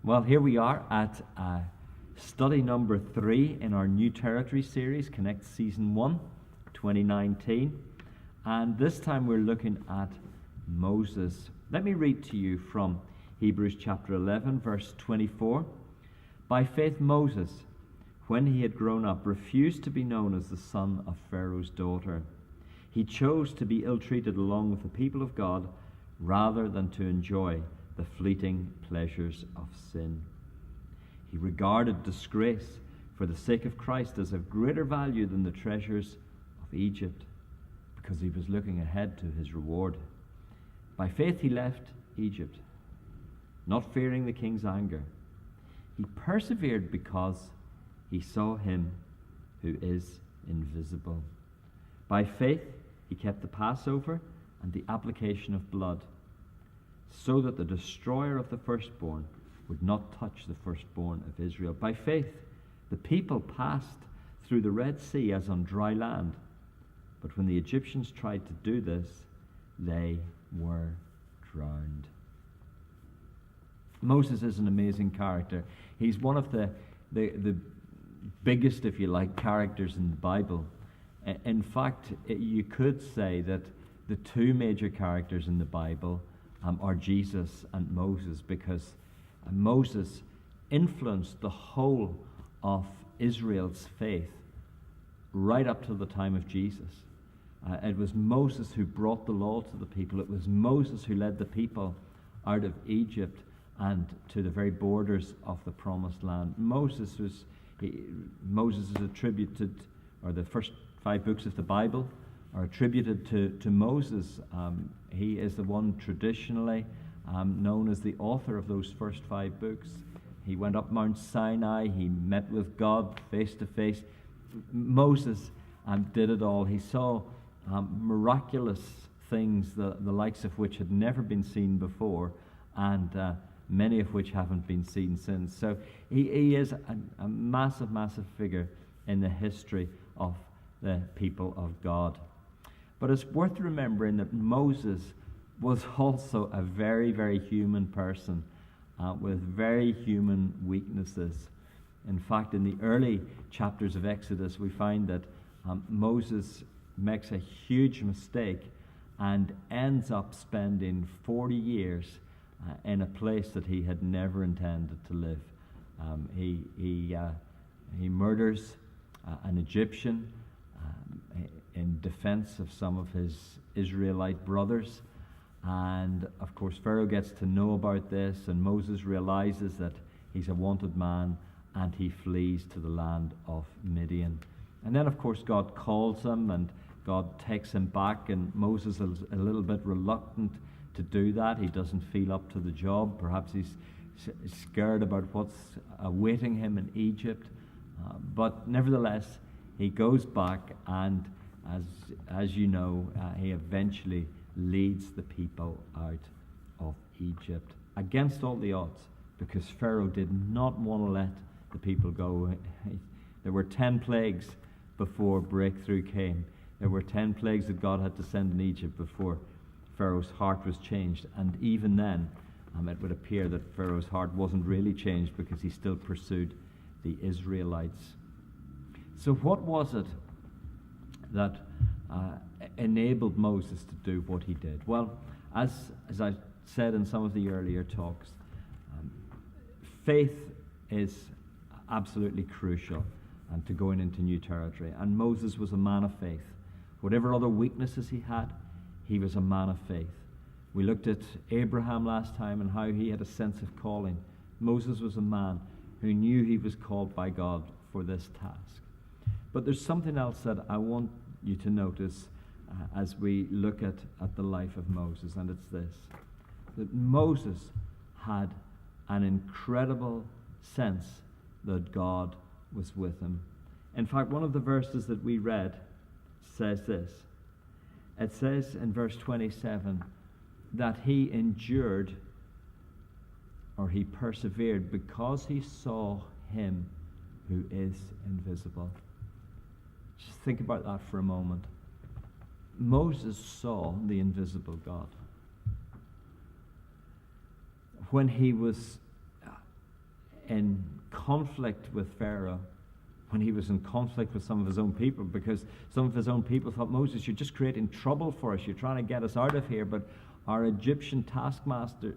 Well, here we are at study number 3 in our New Territory series, Connect Season 1, 2019. And this time we're looking at Moses. Let me read to you from Hebrews chapter 11, verse 24. By faith Moses, when he had grown up, refused to be known as the son of Pharaoh's daughter. He chose to be ill-treated along with the people of God rather than to enjoy the fleeting pleasures of sin. He regarded disgrace for the sake of Christ as of greater value than the treasures of Egypt, because he was looking ahead to his reward. By faith he left Egypt, not fearing the king's anger. He persevered because he saw him who is invisible. By faith he kept the Passover and the application of blood, so that the destroyer of the firstborn would not touch the firstborn of Israel. By faith, the people passed through the Red Sea as on dry land. But when the Egyptians tried to do this, they were drowned. Moses is an amazing character. He's one of the biggest, if you like, characters in the Bible. In fact, you could say that the two major characters in the Bible are Jesus and Moses, because Moses influenced the whole of Israel's faith right up to the time of Jesus. It was Moses who brought the law to the people. It was Moses who led the people out of Egypt and to the very borders of the promised land. Moses is attributed, or the first 5 books of the Bible are attributed to Moses. He is the one traditionally known as the author of those first 5 books. He went up Mount Sinai. He met with God face to face. Moses did it all. He saw miraculous things, the likes of which had never been seen before, and many of which haven't been seen since. So he is a massive, massive figure in the history of the people of God. But it's worth remembering that Moses was also a very, very human person with very human weaknesses. In fact, in the early chapters of Exodus, we find that Moses makes a huge mistake and ends up spending 40 years in a place that he had never intended to live. He murders an Egyptian in defense of some of his Israelite brothers. And of course, Pharaoh gets to know about this, and Moses realizes that he's a wanted man, and he flees to the land of Midian. And then, of course, God calls him, and God takes him back, and Moses is a little bit reluctant to do that. He doesn't feel up to the job. Perhaps he's scared about what's awaiting him in Egypt. But nevertheless, he goes back, and as you know, he eventually leads the people out of Egypt against all the odds, because Pharaoh did not want to let the people go. There were 10 plagues before breakthrough came. There were 10 plagues that God had to send in Egypt before Pharaoh's heart was changed. And even then, it would appear that Pharaoh's heart wasn't really changed, because he still pursued the Israelites. So what was it that enabled Moses to do what he did? Well, as I said in some of the earlier talks, faith is absolutely crucial to going into new territory. And Moses was a man of faith. Whatever other weaknesses he had, he was a man of faith. We looked at Abraham last time and how he had a sense of calling. Moses was a man who knew he was called by God for this task. But there's something else that I want you to notice as we look at the life of Moses, and it's this: that Moses had an incredible sense that God was with him. In fact, one of the verses that we read says this. It says in verse 27 that he endured, or he persevered, because he saw him who is invisible. Just think about that for a moment. Moses saw the invisible God. When he was in conflict with Pharaoh, when he was in conflict with some of his own people, because some of his own people thought, Moses, you're just creating trouble for us. You're trying to get us out of here, but our Egyptian taskmasters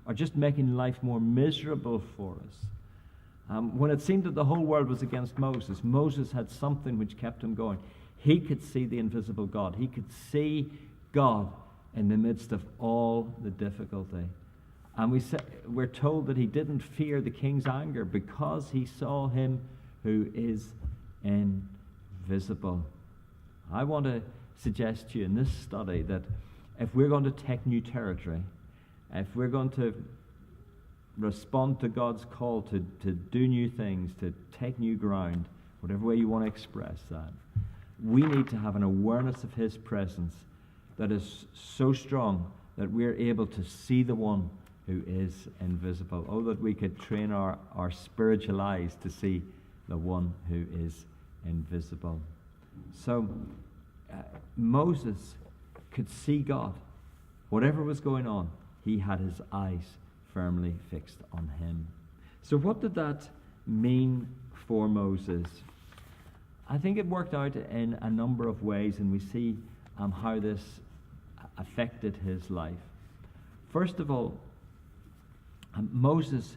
are just making life more miserable for us. When it seemed that the whole world was against Moses, Moses had something which kept him going. He could see the invisible God. He could see God in the midst of all the difficulty. And we're told that he didn't fear the king's anger because he saw him who is invisible. I want to suggest to you in this study that if we're going to take new territory, if we're going to respond to God's call to do new things, to take new ground, whatever way you want to express that, we need to have an awareness of his presence that is so strong that we're able to see the one who is invisible. Oh, that we could train our spiritual eyes to see the one who is invisible. So Moses could see God. Whatever was going on, he had his eyes firmly fixed on him. So what did that mean for Moses? I think it worked out in a number of ways, and we see how this affected his life. First of all, Moses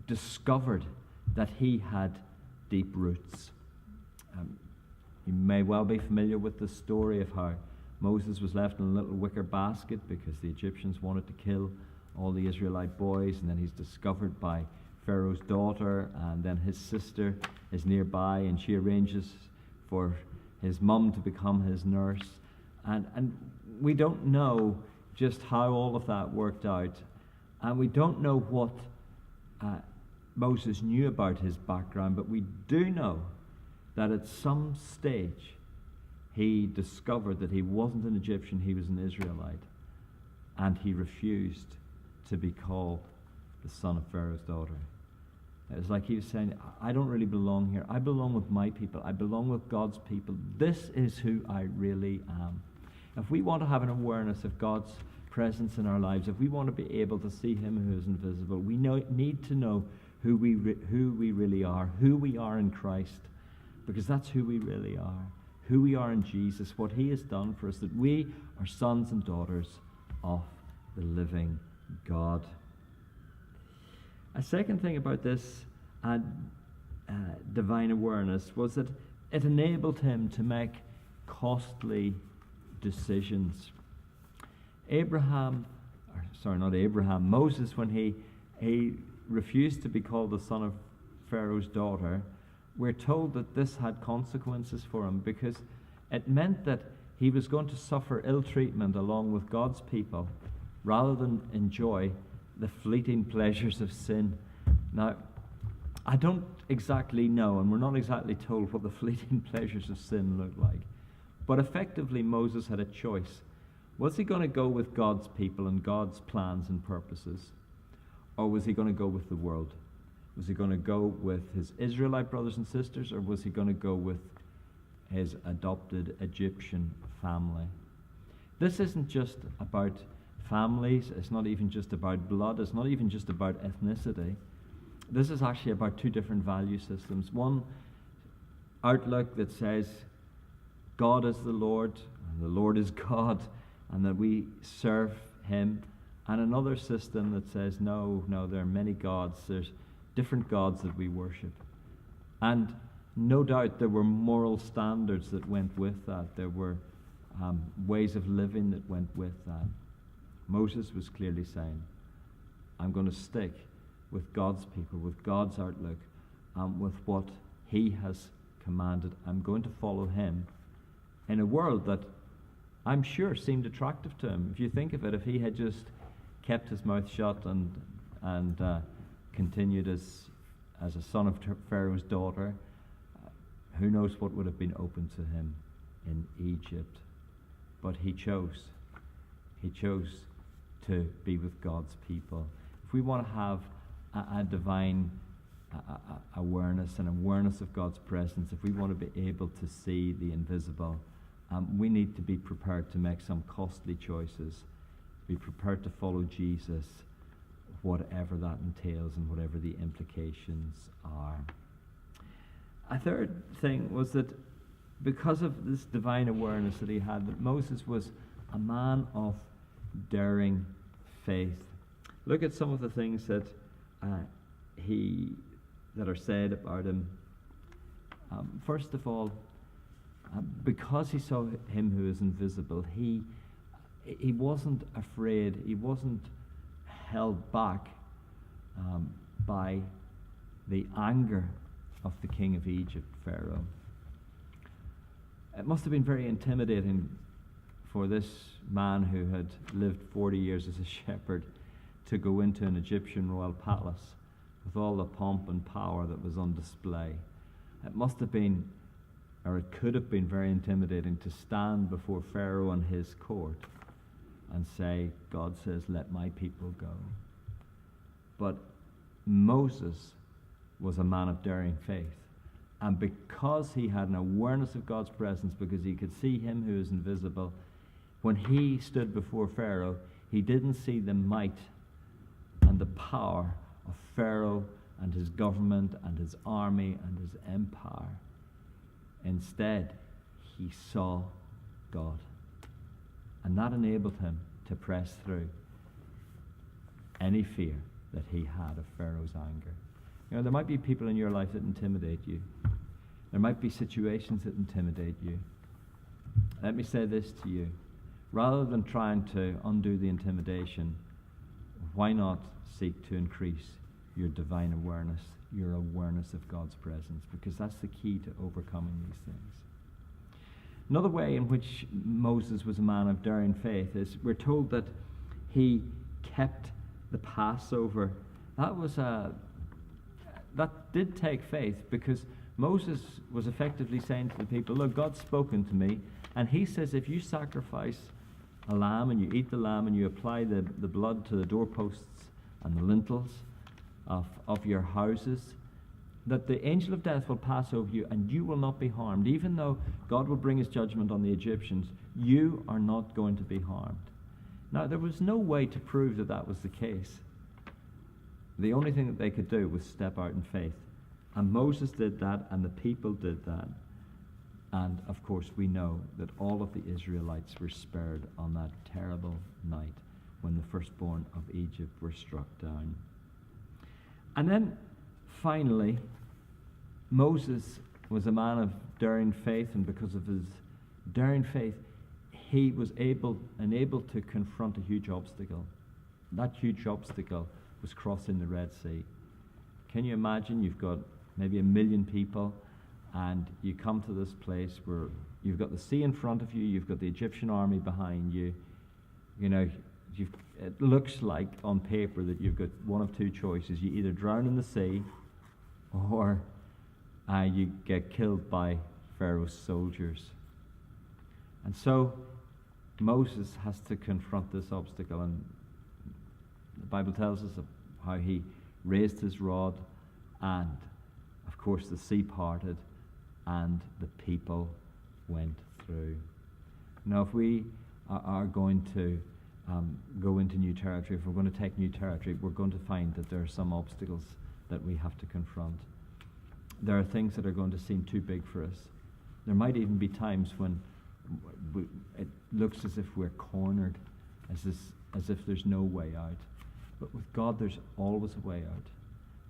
discovered that he had deep roots. You may well be familiar with the story of how Moses was left in a little wicker basket because the Egyptians wanted to kill all the Israelite boys, and then he's discovered by Pharaoh's daughter, and then his sister is nearby, and she arranges for his mum to become his nurse. And we don't know just how all of that worked out, and we don't know what Moses knew about his background, but we do know that at some stage he discovered that he wasn't an Egyptian, he was an Israelite, and he refused to be called the son of Pharaoh's daughter. It was like he was saying, I don't really belong here. I belong with my people. I belong with God's people. This is who I really am. If we want to have an awareness of God's presence in our lives, if we want to be able to see him who is invisible, we need to know who we really are, who we are in Christ, because that's who we really are, who we are in Jesus, what he has done for us, that we are sons and daughters of the living God. A second thing about this divine awareness was that it enabled him to make costly decisions. Moses, when he refused to be called the son of Pharaoh's daughter, we're told that this had consequences for him, because it meant that he was going to suffer ill treatment along with God's people rather than enjoy the fleeting pleasures of sin. Now, I don't exactly know, and we're not exactly told what the fleeting pleasures of sin look like, but effectively Moses had a choice. Was he going to go with God's people and God's plans and purposes, or was he going to go with the world? Was he going to go with his Israelite brothers and sisters, or was he going to go with his adopted Egyptian family? This isn't just about families. It's not even just about blood. It's not even just about ethnicity. This is actually about two different value systems. One outlook that says God is the Lord, and the Lord is God, and that we serve him. And another system that says, no, there are many gods. There's different gods that we worship. And no doubt there were moral standards that went with that. There were ways of living that went with that. Moses was clearly saying, I'm going to stick with God's people, with God's outlook, with what he has commanded. I'm going to follow him in a world that I'm sure seemed attractive to him. If you think of it, if he had just kept his mouth shut and continued as a son of Pharaoh's daughter, who knows what would have been open to him in Egypt. But he chose to be with God's people. If we want to have a divine awareness, an awareness of God's presence, if we want to be able to see the invisible, we need to be prepared to make some costly choices, be prepared to follow Jesus, whatever that entails and whatever the implications are. A third thing was that because of this divine awareness that he had, that Moses was a man of daring faith. Look at some of the things that that are said about him. First of all, because he saw him who is invisible, he wasn't afraid. He wasn't held back by the anger of the king of Egypt, Pharaoh. It must have been very intimidating for this man who had lived 40 years as a shepherd to go into an Egyptian royal palace with all the pomp and power that was on display. It must have been, or it could have been, very intimidating to stand before Pharaoh and his court and say, God says, let my people go. But Moses was a man of daring faith. And because he had an awareness of God's presence, because he could see him who is invisible, when he stood before Pharaoh, he didn't see the might and the power of Pharaoh and his government and his army and his empire. Instead, he saw God. And that enabled him to press through any fear that he had of Pharaoh's anger. You know, there might be people in your life that intimidate you. There might be situations that intimidate you. Let me say this to you. Rather than trying to undo the intimidation, why not seek to increase your divine awareness, your awareness of God's presence? Because that's the key to overcoming these things. Another way in which Moses was a man of daring faith is we're told that he kept the Passover. That did take faith, because Moses was effectively saying to the people, look, God's spoken to me, and he says if you sacrifice a lamb and you eat the lamb and you apply the blood to the doorposts and the lintels of your houses, that the angel of death will pass over you and you will not be harmed. Even though God will bring his judgment on the Egyptians, you are not going to be harmed. Now, there was no way to prove that that was the case. The only thing that they could do was step out in faith. And Moses did that, and the people did that. And, of course, we know that all of the Israelites were spared on that terrible night when the firstborn of Egypt were struck down. And then, finally, Moses was a man of daring faith, and because of his daring faith, he was enabled to confront a huge obstacle. That huge obstacle was crossing the Red Sea. Can you imagine? You've got maybe 1 million people, and you come to this place where you've got the sea in front of you, you've got the Egyptian army behind you. You know, it looks like on paper that you've got one of two choices. You either drown in the sea, or you get killed by Pharaoh's soldiers. And so Moses has to confront this obstacle, and the Bible tells us of how he raised his rod, and of course the sea parted and the people went through. Now, if we are going to go into new territory, if we're going to take new territory, we're going to find that there are some obstacles that we have to confront. There are things that are going to seem too big for us. There might even be times when it looks as if we're cornered, as if there's no way out. But with God, there's always a way out.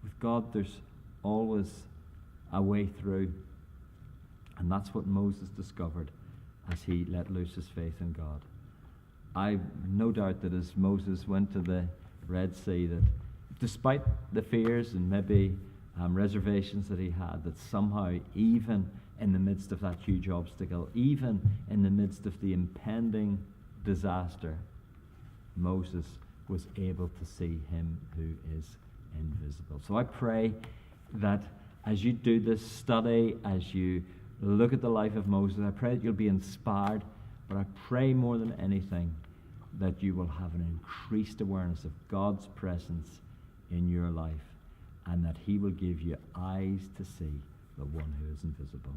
With God, there's always a way through. And that's what Moses discovered as he let loose his faith in God. I've no doubt that as Moses went to the Red Sea, that despite the fears and maybe reservations that he had, that somehow, even in the midst of that huge obstacle, even in the midst of the impending disaster, Moses was able to see him who is invisible. So I pray that as you do this study, as you look at the life of Moses, I pray that you'll be inspired, but I pray more than anything that you will have an increased awareness of God's presence in your life, and that he will give you eyes to see the one who is invisible.